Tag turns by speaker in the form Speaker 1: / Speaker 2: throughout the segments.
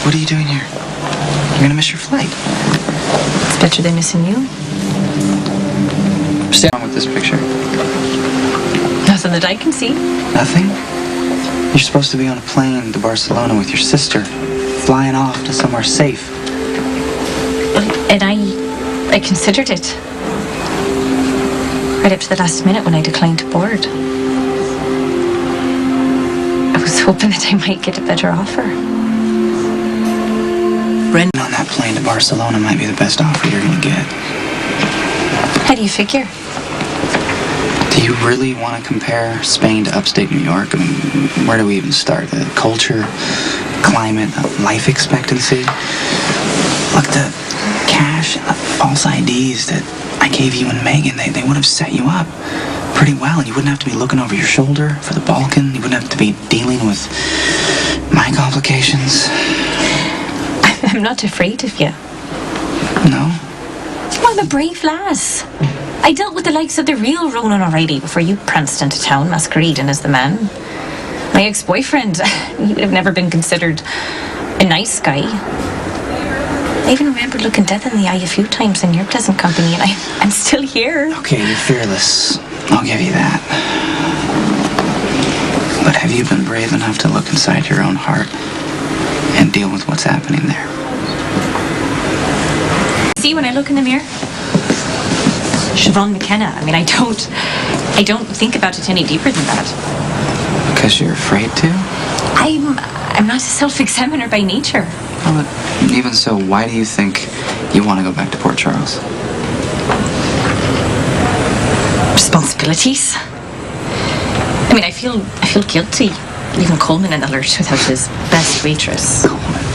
Speaker 1: what are you doing here? You're gonna miss your flight.
Speaker 2: It's better than missing you.
Speaker 1: What's wrong with this picture?
Speaker 2: Nothing that I can see.
Speaker 1: Nothing? You're supposed to be on a plane to Barcelona with your sister, flying off to somewhere safe.
Speaker 2: And I considered it. Right up to the last minute when I declined to board. I was hoping that I might get a better offer.
Speaker 1: Renting on that plane to Barcelona might be the best offer you're gonna get.
Speaker 2: How do you figure?
Speaker 1: Do you really want to compare Spain to upstate New York? I mean, where do we even start? The culture, climate, life expectancy? Look, the cash and the false IDs that I gave you and Megan, they would have set you up pretty well. And you wouldn't have to be looking over your shoulder for the Balkan. You wouldn't have to be dealing with my complications.
Speaker 2: I'm not afraid of you.
Speaker 1: No?
Speaker 2: Well, I'm a brave lass. I dealt with the likes of the real Ronan O'Reilly before you pranced into town masquerading as the man. My ex-boyfriend, he would have never been considered a nice guy. I even remember looking death in the eye a few times in your pleasant company, and I'm still here.
Speaker 1: Okay, you're fearless. I'll give you that. But have you been brave enough to look inside your own heart and deal with what's happening there?
Speaker 2: See, when I look in the mirror, Siobhan McKenna. I mean, I don't think about it any deeper than that.
Speaker 1: Because you're afraid to?
Speaker 2: I'm not a self-examiner by nature.
Speaker 1: Well, but even so, why do you think you want to go back to Port Charles?
Speaker 2: Responsibilities. I mean, I feel guilty leaving Coleman in the lurch without his best waitress.
Speaker 1: Coleman.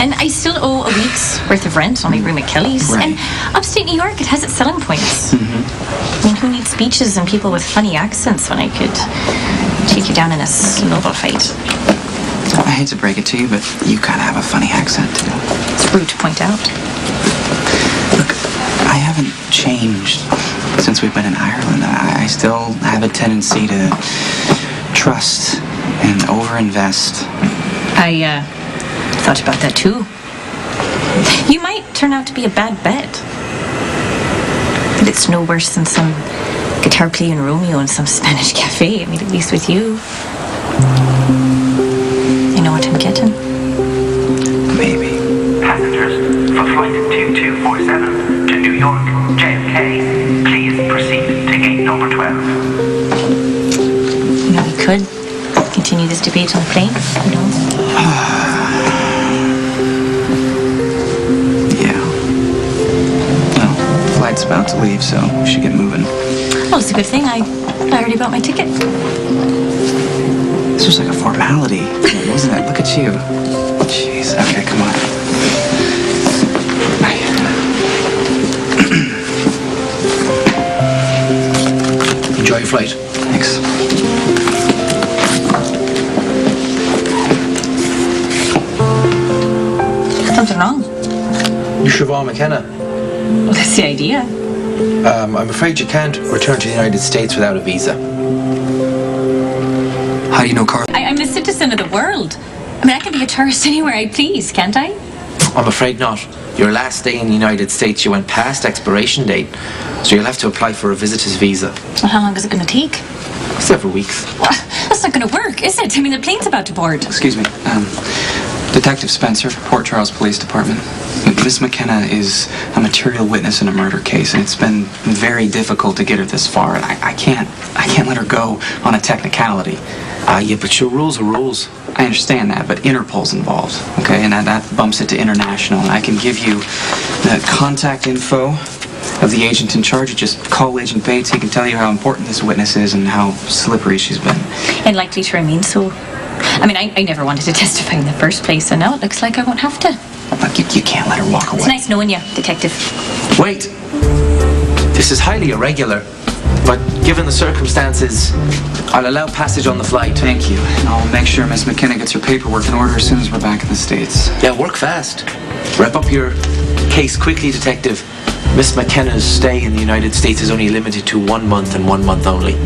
Speaker 2: And I still owe a week's worth of rent on my room at Kelly's.
Speaker 1: Right.
Speaker 2: And upstate New York, it has its selling points.
Speaker 1: Mm-hmm.
Speaker 2: I mean, who needs beaches and people with funny accents when I could take you down in a snowball fight?
Speaker 1: I hate to break it to you, but you kind of have a funny accent, too.
Speaker 2: It's rude to point out.
Speaker 1: Look, I haven't changed since we've been in Ireland. I still have a tendency to trust and overinvest.
Speaker 2: I thought about that too. You might turn out to be a bad bet. But it's no worse than some guitar playing Romeo in some Spanish cafe. I mean, at least with you. You know what I'm getting?
Speaker 1: Maybe.
Speaker 3: Passengers for flight 2247 to New York, JFK, please proceed to gate number 12.
Speaker 2: You know, we could continue this debate on the plane, you know?
Speaker 1: Yeah. Well, the flight's about to leave, so we should get moving.
Speaker 2: Well, it's a good thing I already bought my ticket.
Speaker 1: This was like a formality, wasn't it? Look at you. Jeez. Okay, come on. Bye.
Speaker 4: Enjoy your flight.
Speaker 1: Thanks.
Speaker 2: Something wrong.
Speaker 4: You're Siobhan McKenna.
Speaker 2: Well, that's the idea.
Speaker 4: I'm afraid you can't return to the United States without a visa.
Speaker 1: How do you know Carl?
Speaker 2: I'm a citizen of the world. I mean, I can be a tourist anywhere I please, can't I?
Speaker 4: I'm afraid not. Your last day in the United States, you went past expiration date, so you'll have to apply for a visitor's visa.
Speaker 2: Well, how long is it going to take?
Speaker 4: Several weeks.
Speaker 2: Well, that's not going to work, is it? I mean, the plane's about to board.
Speaker 1: Excuse me. Detective Spencer, Port Charles Police Department. Miss McKenna is a material witness in a murder case, and it's been very difficult to get her this far. I can't let her go on a technicality.
Speaker 4: Yeah, but your rules are rules.
Speaker 1: I understand that, but Interpol's involved, okay? And that bumps it to international. And I can give you the contact info of the agent in charge. You just call Agent Bates. He can tell you how important this witness is and how slippery she's been.
Speaker 2: And likely to remain so. I mean, I never wanted to testify in the first place, and now it looks like I won't have to.
Speaker 1: Look, you can't let her walk away.
Speaker 2: It's nice knowing you, Detective.
Speaker 4: Wait. This is highly irregular, but given the circumstances, I'll allow passage on the flight.
Speaker 1: Thank you. And I'll make sure Miss McKenna gets her paperwork in order as soon as we're back in the States.
Speaker 4: Yeah, work fast. Wrap up your case quickly, Detective. Miss McKenna's stay in the United States is only limited to 1 month and 1 month only.